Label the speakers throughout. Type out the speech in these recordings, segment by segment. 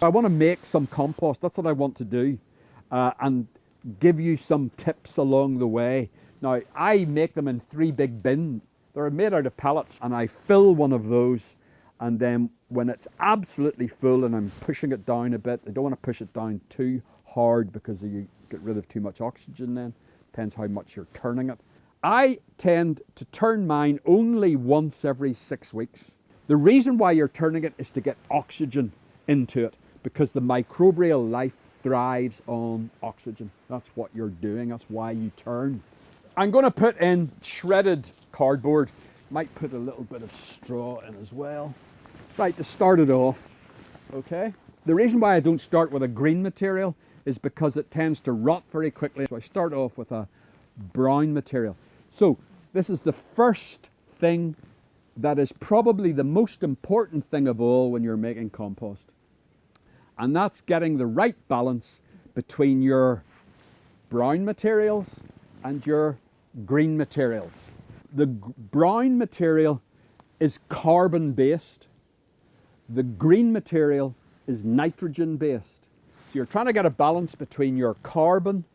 Speaker 1: I want to make some compost. That's what I want to do, and give you some tips along the way. Now, I make them in 3 big bins. They're made out of pallets, and I fill one of those, and then when it's absolutely full and I'm pushing it down a bit, I don't want to push it down too hard because you get rid of too much oxygen then. Depends how much you're turning it. I tend to turn mine only once every 6 weeks. The reason why you're turning it is to get oxygen into it, because the microbial life thrives on oxygen. That's what you're doing. That's why you turn. I'm going to put in shredded cardboard. Might put a little bit of straw in as well. Right, to start it off, okay? The reason why I don't start with a green material is because it tends to rot very quickly. So I start off with a brown material. So this is the first thing that is probably the most important thing of all when you're making compost. And that's getting the right balance between your brown materials and your green materials. The brown material is carbon based. The green material is nitrogen based. So you're trying to get a balance between your carbon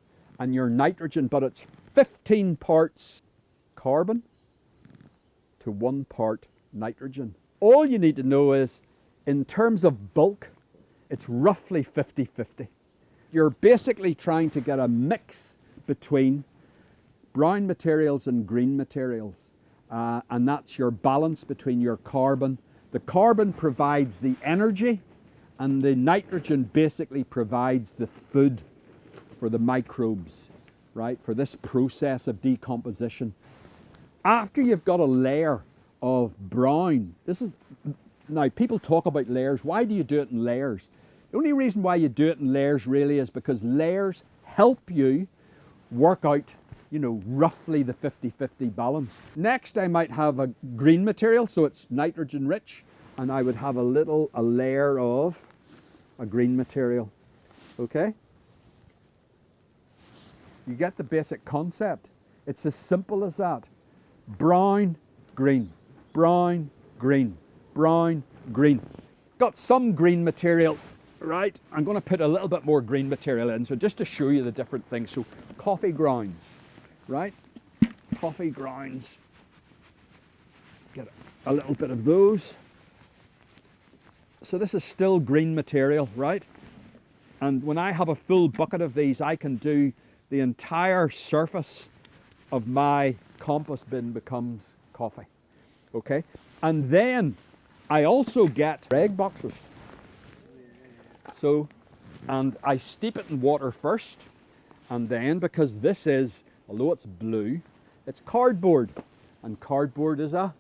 Speaker 1: and your nitrogen, but it's 15 parts carbon to 1 part nitrogen. All you need to know is, in terms of bulk, it's roughly 50-50. You're basically trying to get a mix between brown materials and green materials. And that's your balance between your carbon. The carbon provides the energy, and the nitrogen basically provides the food for the microbes, right? For this process of decomposition. After you've got a layer of brown, now people talk about layers. Why do you do it in layers? The only reason why you do it in layers really is because layers help you work out, roughly the 50-50 balance. Next, I might have a green material, so it's nitrogen rich, and I would have a layer of a green material, okay? You get the basic concept. It's as simple as that. Brown, green, brown, green, brown, green. Got some green material, right? I'm going to put a little bit more green material in, so just to show you the different things. So coffee grounds, right? Coffee grounds. Get a little bit of those. So this is still green material, right? And when I have a full bucket of these, I can do the entire surface of my compost bin becomes coffee, okay? And then I also get egg boxes. So, and I steep it in water first, and then, because this is, although it's blue, it's cardboard, and cardboard is a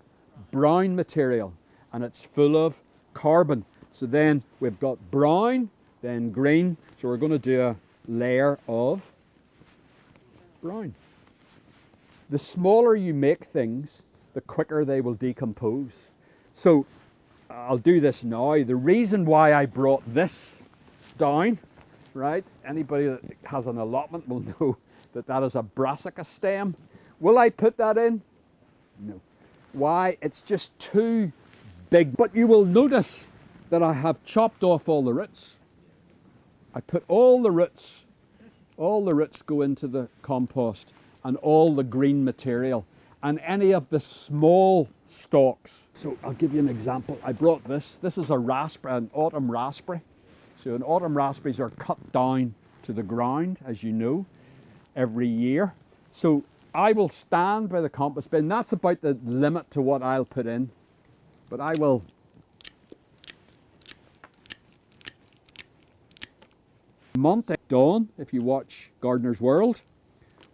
Speaker 1: brown material, and it's full of carbon. So then we've got brown, then green, so we're going to do a layer of brown. The smaller you make things, the quicker they will decompose. So I'll do this now. The reason why I brought this down, right? Anybody that has an allotment will know that that is a brassica stem. Will I put that in? No. Why? It's just too big. But you will notice that I have chopped off all the roots. I put all the roots go into the compost, and all the green material, and any of the small stalks. So I'll give you an example. I brought this. This is a raspberry, an autumn raspberry. So an autumn raspberries are cut down to the ground, as you know, every year. So I will stand by the compost bin. That's about the limit to what I'll put in. But I will Monte Dawn, if you watch Gardener's World,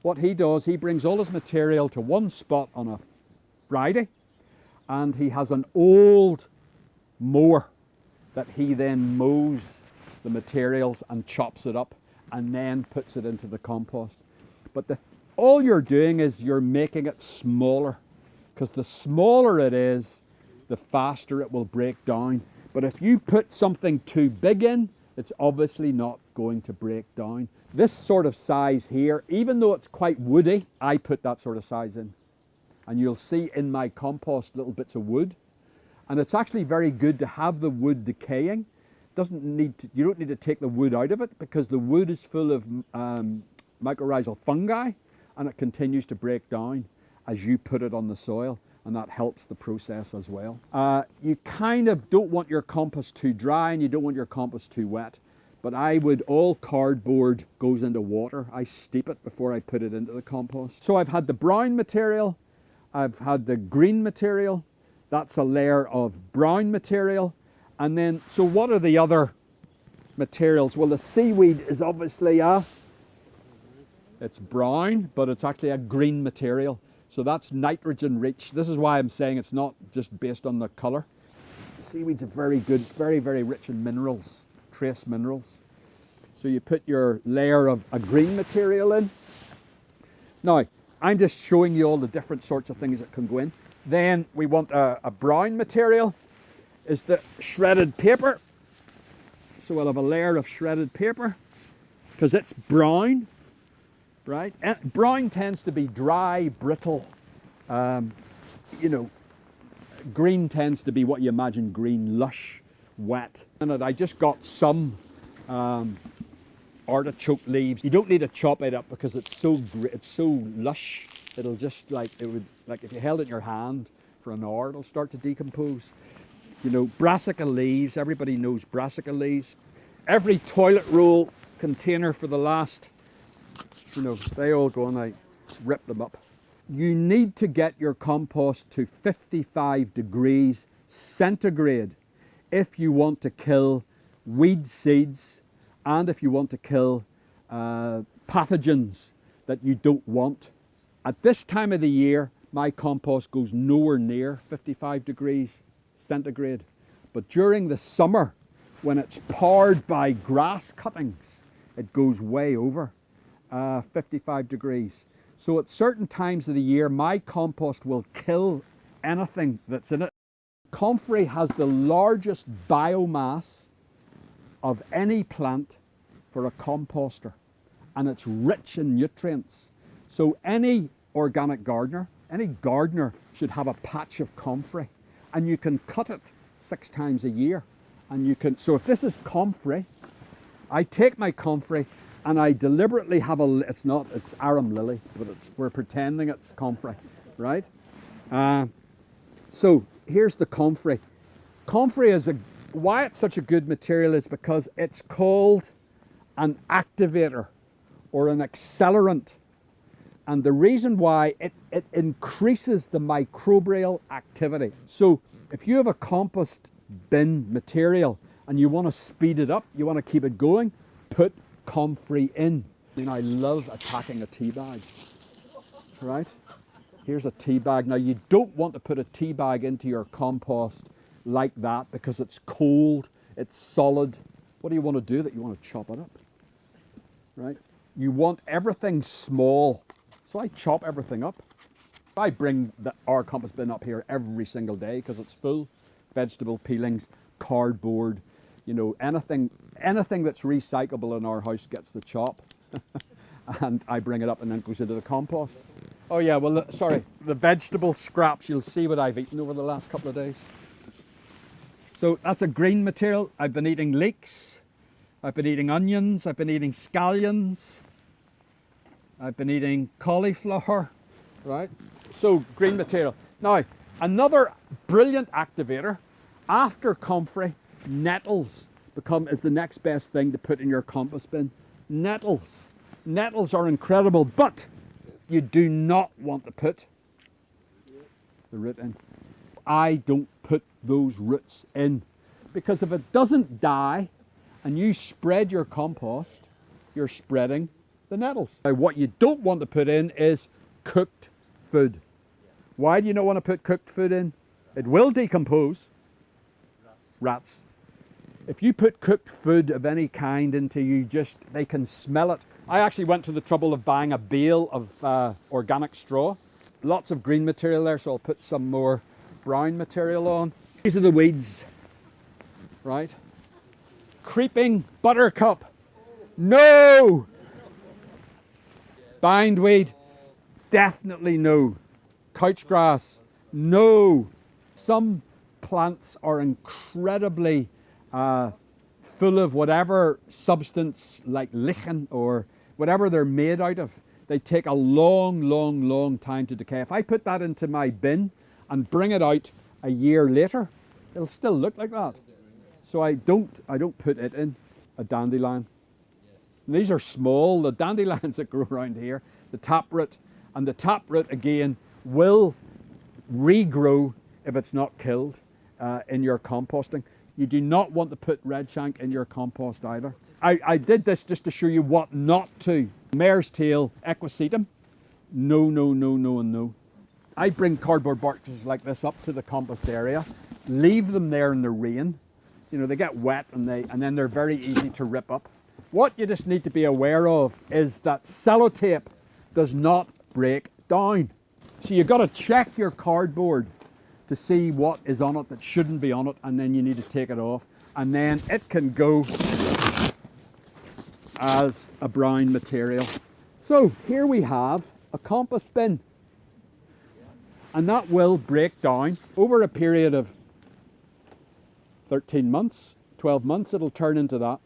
Speaker 1: what he does, he brings all his material to one spot on a Friday, and he has an old mower that he then mows the materials and chops it up and then puts it into the compost. But all you're doing is you're making it smaller, because the smaller it is, the faster it will break down. But if you put something too big in, it's obviously not going to break down. This sort of size here, even though it's quite woody, I put that sort of size in. And you'll see in my compost little bits of wood. And it's actually very good to have the wood decaying, doesn't need to, you don't need to take the wood out of it, because the wood is full of mycorrhizal fungi, and it continues to break down as you put it on the soil, and that helps the process as well. You kind of don't want your compost too dry, and you don't want your compost too wet, but all cardboard goes into water. I steep it before I put it into the compost. So I've had the brown material, I've had the green material, that's a layer of brown material. And then, so what are the other materials? Well, the seaweed is obviously it's brown, but it's actually a green material. So that's nitrogen rich. This is why I'm saying it's not just based on the color. Seaweed's a very good, very, very rich in minerals, trace minerals. So you put your layer of a green material in. Now, I'm just showing you all the different sorts of things that can go in. Then we want a brown material. Is the shredded paper. So we'll have a layer of shredded paper, because it's brown, right? And brown tends to be dry, brittle. You know, green tends to be what you imagine green, lush, wet. And I just got some artichoke leaves. You don't need to chop it up because it's so lush. It'll just like if you held it in your hand for an hour, it'll start to decompose. You know, brassica leaves, everybody knows brassica leaves. Every toilet roll container for the last, you know, they all go and I rip them up. You need to get your compost to 55 degrees centigrade if you want to kill weed seeds and if you want to kill pathogens that you don't want. At this time of the year, my compost goes nowhere near 55 degrees centigrade, but during the summer when it's powered by grass cuttings, it goes way over 55 degrees. So at certain times of the year, my compost will kill anything that's in it. Comfrey has the largest biomass of any plant for a composter, and it's rich in nutrients. So any organic gardener, any gardener should have a patch of comfrey. And you can cut it 6 times a year. And you can, so if this is comfrey, I take my comfrey and I deliberately have it's arum lily, but we're pretending it's comfrey, right? So here's the comfrey. Comfrey why it's such a good material is because it's called an activator or an accelerant. And the reason why it increases the microbial activity. So if you have a compost bin material and you want to speed it up, you want to keep it going, put comfrey in. You know, I love attacking a tea bag, right? Here's a tea bag. Now you don't want to put a tea bag into your compost like that because it's cold, it's solid. What do you want to do? That you want to chop it up, right? You want everything small. So I chop everything up. I bring our compost bin up here every single day because it's full. Vegetable peelings, cardboard, you know, anything that's recyclable in our house gets the chop. And I bring it up and then it goes into the compost. Oh yeah, well, sorry, the vegetable scraps, you'll see what I've eaten over the last couple of days. So that's a green material. I've been eating leeks. I've been eating onions. I've been eating scallions. I've been eating cauliflower, right? So green material. Now, another brilliant activator after comfrey, nettles is the next best thing to put in your compost bin. Nettles. Nettles are incredible, but you do not want to put the root in. I don't put those roots in because if it doesn't die and you spread your compost, you're spreading the nettles. Now, what you don't want to put in is cooked food. Why do you not want to put cooked food in? It will decompose. Rats. If you put cooked food of any kind into they can smell it. I actually went to the trouble of buying a bale of organic straw. Lots of green material there, so I'll put some more brown material on. These are the weeds, right? Creeping buttercup. No! Bindweed, definitely no. Couchgrass, no. Some plants are incredibly full of whatever substance like lichen or whatever they're made out of. They take a long time to decay. If I put that into my bin and bring it out a year later, it'll still look like that. So I don't put it in. A dandelion. And these are small, the dandelions that grow around here, the taproot, and the taproot again will regrow if it's not killed in your composting. You do not want to put red shank in your compost either. I did this just to show you what not to. Mare's tail, equisetum, no. I bring cardboard boxes like this up to the compost area, leave them there in the rain. You know, they get wet and then they're very easy to rip up. What you just need to be aware of is that sellotape does not break down. So you've got to check your cardboard to see what is on it that shouldn't be on it, and then you need to take it off, and then it can go as a brown material. So here we have a compost bin, and that will break down over a period of 13 months, 12 months, it'll turn into that.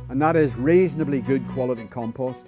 Speaker 1: And that is reasonably good quality compost.